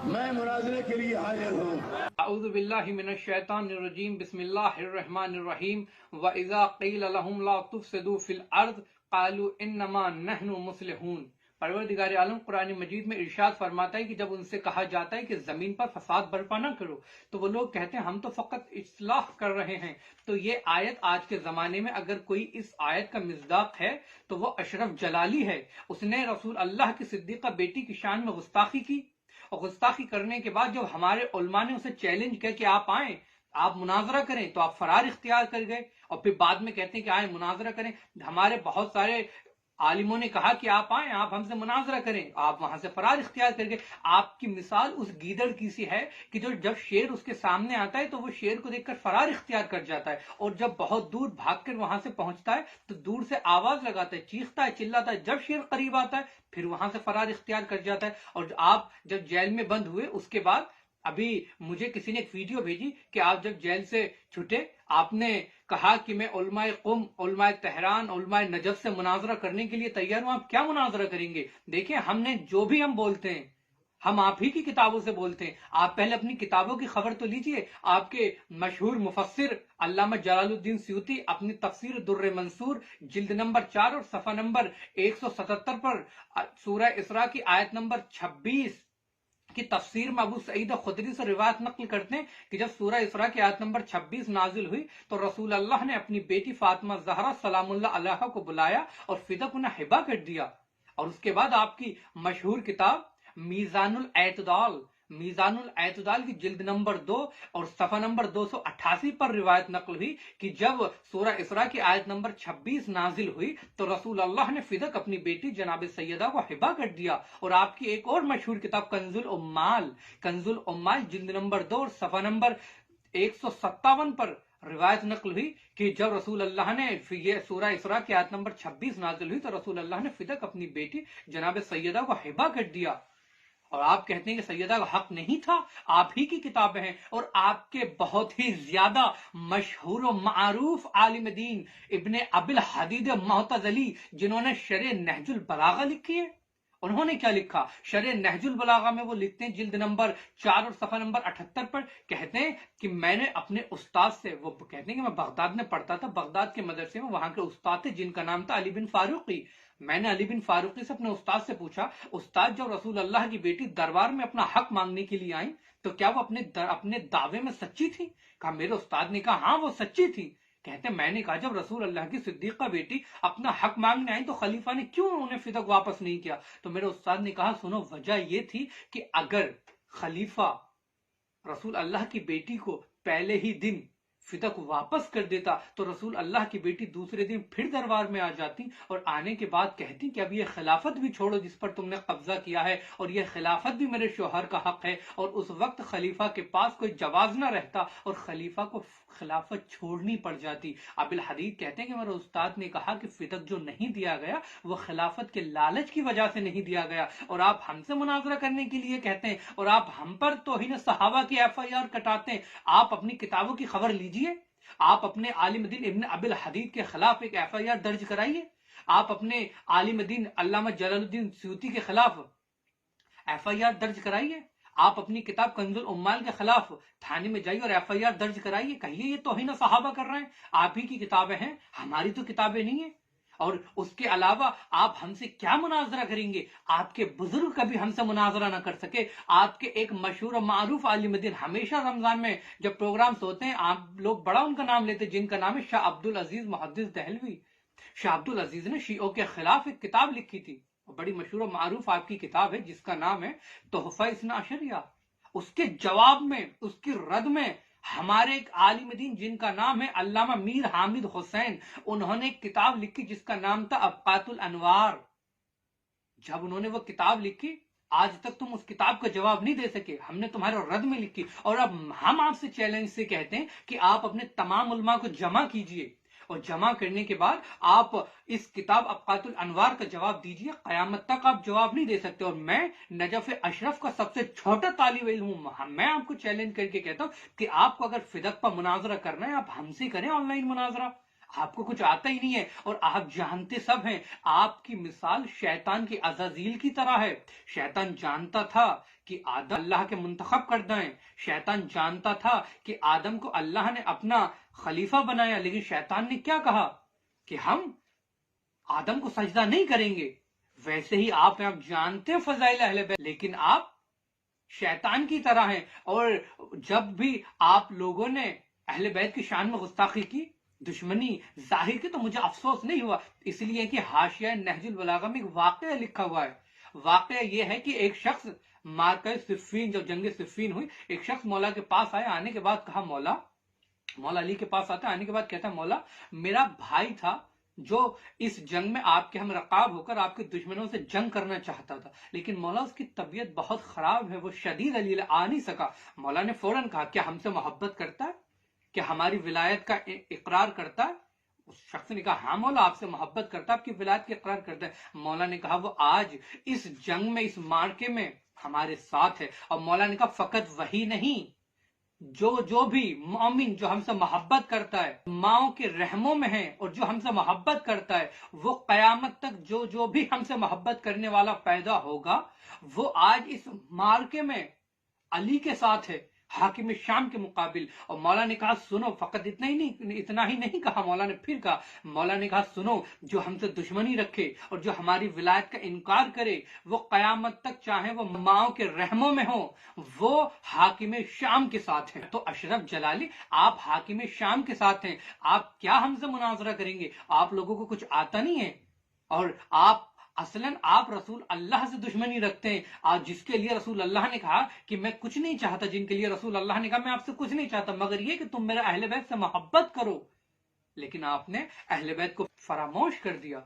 میں مناظرے کے لیے حاضر ہوں۔ اعوذ باللہ من الشیطان الرجیم، بسم اللہ الرحمن الرحیم۔ وَإِذَا قِيلَ لَهُمْ لَا تُفْسِدُوا فِي الْأَرْضِ قَالُوا إِنَّمَا نَحْنُ مُصْلِحُونَ۔ پروردگار عالم قرآن مجید میں ارشاد فرماتا ہے کہ جب ان سے کہا جاتا ہے کہ زمین پر فساد برپا نہ کرو تو وہ لوگ کہتے ہیں ہم تو فقط اصلاح کر رہے ہیں۔ تو یہ آیت آج کے زمانے میں اگر کوئی اس آیت کا مصداق ہے تو وہ اشرف جلالی ہے۔ اس نے رسول اللہ کی صدیقہ بیٹی کی شان میں گستاخی کی، اور گستاخی کرنے کے بعد جب ہمارے علماء نے اسے چیلنج کیا کہ آپ آئیں، آپ مناظرہ کریں، تو آپ فرار اختیار کر گئے، اور پھر بعد میں کہتے ہیں کہ آئیں مناظرہ کریں۔ ہمارے بہت سارے عالموں نے کہا کہ آپ آئیں، آپ ہم سے مناظرہ کریں، آپ وہاں سے فرار اختیار کر گئے۔ آپ کی مثال اس گیدڑ کی سی ہے کہ جو جب شیر اس کے سامنے آتا ہے تو وہ شیر کو دیکھ کر فرار اختیار کر جاتا ہے، اور جب بہت دور بھاگ کر وہاں سے پہنچتا ہے تو دور سے آواز لگاتا ہے، چیختا ہے، چلاتا ہے، جب شیر قریب آتا ہے پھر وہاں سے فرار اختیار کر جاتا ہے۔ اور آپ جب جیل میں بند ہوئے اس کے بعد ابھی مجھے کسی نے ایک ویڈیو بھیجی کہ آپ جب جیل سے چھٹے آپ نے کہا کہ میں علماء قم، علماء تہران، علماء نجف سے مناظرہ کرنے کے لیے تیار ہوں۔ آپ کیا مناظرہ کریں گے؟ دیکھیں، ہم نے جو بھی ہم بولتے ہیں ہم آپ ہی کی کتابوں سے بولتے ہیں۔ آپ پہلے اپنی کتابوں کی خبر تو لیجئے۔ آپ کے مشہور مفسر علامہ جلال الدین سیوطی اپنی تفسیر در منصور جلد نمبر 4 اور صفحہ نمبر 177 پر سورہ اسراء کی آیت نمبر 26 کی تفسیر میں ابو سعید خدری سے روایت نقل کرتے ہیں کہ جب سورہ اسراء کی آیت نمبر 26 نازل ہوئی تو رسول اللہ نے اپنی بیٹی فاطمہ زہرا سلام اللہ علیہا کو بلایا اور فدق انہیں ہبہ کر دیا۔ اور اس کے بعد آپ کی مشہور کتاب میزان الاعتدال کی جلد نمبر 2 اور صفحہ نمبر 288 پر روایت نقل ہوئی کہ جب سورہ اسراء کی آیت نمبر 26 نازل ہوئی تو رسول اللہ نے فدق اپنی بیٹی جناب سیدہ کو ہبہ کر دیا۔ اور آپ کی ایک اور مشہور کتاب کنز العمال جلد نمبر 2 اور صفحہ نمبر 157 پر روایت نقل ہوئی کہ جب رسول اللہ نے یہ سورہ اسراء کی آیت نمبر 26 نازل ہوئی تو رسول اللہ نے فدق اپنی بیٹی جناب سیدہ کو ہبہ کر دیا۔ اور آپ کہتے ہیں کہ سیدہ کا حق نہیں تھا؟ آپ ہی کی کتابیں ہیں، اور آپ کے بہت ہی زیادہ مشہور و معروف عالم دین ابن ابی الحدید معتزلی جنہوں نے شرح نہج البلاغہ لکھی ہے، انہوں نے کیا لکھا؟ شرح نہج البلاغہ میں وہ لکھتے ہیں جلد نمبر 4 اور صفحہ نمبر 78 پر، کہتے ہیں کہ میں نے اپنے استاد سے، وہ کہتے ہیں کہ میں بغداد میں پڑھتا تھا، بغداد کے مدرسے میں وہاں کے استاد تھے جن کا نام تھا علی بن فاروقی۔ میں نے علی بن فاروقی سے اپنے استاد سے پوچھا، استاد جب رسول اللہ کی بیٹی دربار میں اپنا حق مانگنے کے لیے آئیں تو کیا وہ اپنے دعوے میں سچی تھی؟ کہا میرے استاد نے کہا ہاں وہ سچی تھی۔ کہتے ہیں میں نے کہا جب رسول اللہ کی صدیقہ بیٹی اپنا حق مانگنے آئی تو خلیفہ نے کیوں انہیں فدق واپس نہیں کیا؟ تو میرے استاد نے کہا سنو، وجہ یہ تھی کہ اگر خلیفہ رسول اللہ کی بیٹی کو پہلے ہی دن فدق واپس کر دیتا تو رسول اللہ کی بیٹی دوسرے دن پھر دربار میں آ جاتی اور آنے کے بعد کہتی کہ اب یہ خلافت بھی چھوڑو جس پر تم نے قبضہ کیا ہے، اور یہ خلافت بھی میرے شوہر کا حق ہے، اور اس وقت خلیفہ کے پاس کوئی جواز نہ رہتا اور خلیفہ کو خلافت چھوڑنی پڑ جاتی۔ ابی الحدید کہتے ہیں کہ میرے استاد نے کہا کہ فدق جو نہیں دیا گیا وہ خلافت کے لالچ کی وجہ سے نہیں دیا گیا، اور آپ ہم سے مناظرہ کرنے کے لیے کہتے ہیں اور آپ ہم پر توہین صحابہ کی FIR کٹاتے ہیں۔ آپ اپنی کتابوں کی خبر لیجئے، آپ اپنے عالم دین ابن ابی الحدید کے خلاف ایک FIR درج کرائیے، آپ اپنے عالم دین علامہ جلال الدین سیوطی کے خلاف FIR درج کرائیے، آپ اپنی کتاب کنز العمال کے خلاف تھانے میں جائیے اور FIR درج کرائیے، کہیے یہ توہین صحابہ کر رہے ہیں۔ آپ ہی کی کتابیں ہیں، ہماری تو کتابیں نہیں ہیں۔ اور اس کے علاوہ آپ ہم سے کیا مناظرہ کریں گے؟ آپ کے بزرگ کبھی ہم سے مناظرہ نہ کر سکے۔ آپ کے ایک مشہور و معروف عالم دین ہمیشہ رمضان میں جب پروگرامز ہوتے ہیں آپ لوگ بڑا ان کا نام لیتے، جن کا نام ہے شاہ عبد العزیز محدث دہلوی۔ شاہ عبد العزیز نے شیعوں کے خلاف ایک کتاب لکھی تھی، بڑی مشہور و معروف آپ کی کتاب ہے جس کا نام ہے تحفہ اثنا عشریہ۔ اس کے جواب میں، اس کی رد میں ہمارے ایک عالم دین جن کا نام ہے علامہ میر حامد حسین، انہوں نے ایک کتاب لکھی جس کا نام تھا ابقات الانوار۔ جب انہوں نے وہ کتاب لکھی آج تک تم اس کتاب کا جواب نہیں دے سکے، ہم نے تمہارے رد میں لکھی، اور اب ہم آپ سے چیلنج سے کہتے ہیں کہ آپ اپنے تمام علماء کو جمع کیجئے، اور جمع کرنے کے بعد آپ اس کتاب ابقات الانوار کا جواب دیجئے۔ قیامت تک آپ جواب نہیں دے سکتے، اور میں نجف اشرف کا سب سے چھوٹا طالب علم ہوں، میں آپ کو چیلنج کر کے کہتا ہوں کہ آپ کو اگر فدق پر مناظرہ کرنا ہے آپ ہم سے کریں آن لائن مناظرہ، آپ کو کچھ آتا ہی نہیں ہے اور آپ جانتے سب ہیں. آپ کی مثال شیطان کی عزازیل کی طرح ہے. شیطان جانتا تھا کہ آدم اللہ کے منتخب کردہ ہیں. شیطان جانتا تھا کہ آدم کو اللہ نے اپنا خلیفہ بنایا، لیکن شیطان نے کیا کہا کہ ہم آدم کو سجدہ نہیں کریں گے. ویسے ہی آپ جانتے ہیں فضائل اہل بیت، لیکن آپ شیطان کی طرح ہیں. اور جب بھی آپ لوگوں نے اہل بیت کی شان میں گستاخی کی، دشمنی ظاہر کی، تو مجھے افسوس نہیں ہوا، اس لیے کہ حاشیہ نہج البلاغہ میں ایک واقعہ لکھا ہوا ہے. واقعہ یہ ہے کہ ایک شخص مارکہ صفین، جب جنگ صفین ہوئی، ایک شخص مولا کے پاس آیا. آنے کے بعد کہا، مولا علی کے پاس آتا ہے، آنے کے بعد کہتا ہے، مولا میرا بھائی تھا جو اس جنگ میں آپ کے ہم رقاب ہو کر آپ کے دشمنوں سے جنگ کرنا چاہتا تھا، لیکن مولا اس کی طبیعت بہت خراب ہے، وہ شدید علیل آ نہیں سکا. مولا نے فوراً کہا، کیا ہم سے محبت کرتا ہے؟ کیا ہماری ولایت کا اقرار کرتا ہے؟ اس شخص نے کہا، ہاں مولا آپ سے محبت کرتا ہے، آپ کی ولایت کا اقرار کرتا ہے. مولا نے کہا، وہ آج اس جنگ میں، اس مارکے میں ہمارے ساتھ ہے. اور مولا نے کہا، فقط وہی نہیں، جو بھی مومن جو ہم سے محبت کرتا ہے، ماؤں کے رحموں میں ہے، اور جو ہم سے محبت کرتا ہے، وہ قیامت تک جو بھی ہم سے محبت کرنے والا پیدا ہوگا، وہ آج اس مارکے میں علی کے ساتھ ہے، حاکم شام کے مقابل. اور مولا نے کہا، سنو، فقط اتنا ہی نہیں کہا. مولا نے پھر کہا، مولا نے کہا، سنو، جو ہم سے دشمنی رکھے اور جو ہماری ولایت کا انکار کرے، وہ قیامت تک چاہے وہ ماؤں کے رحموں میں ہو، وہ حاکم شام کے ساتھ ہیں. تو اشرف جلالی، آپ حاکم شام کے ساتھ ہیں، آپ کیا ہم سے مناظرہ کریں گے؟ آپ لوگوں کو کچھ آتا نہیں ہے، اور اصلاً آپ رسول اللہ سے دشمنی رکھتے ہیں. آج جس کے لیے رسول اللہ نے کہا کہ میں کچھ نہیں چاہتا، جن کے لیے رسول اللہ نے کہا میں آپ سے کچھ نہیں چاہتا مگر یہ کہ تم میرے اہل بیت سے محبت کرو، لیکن آپ نے اہل بیت کو فراموش کر دیا.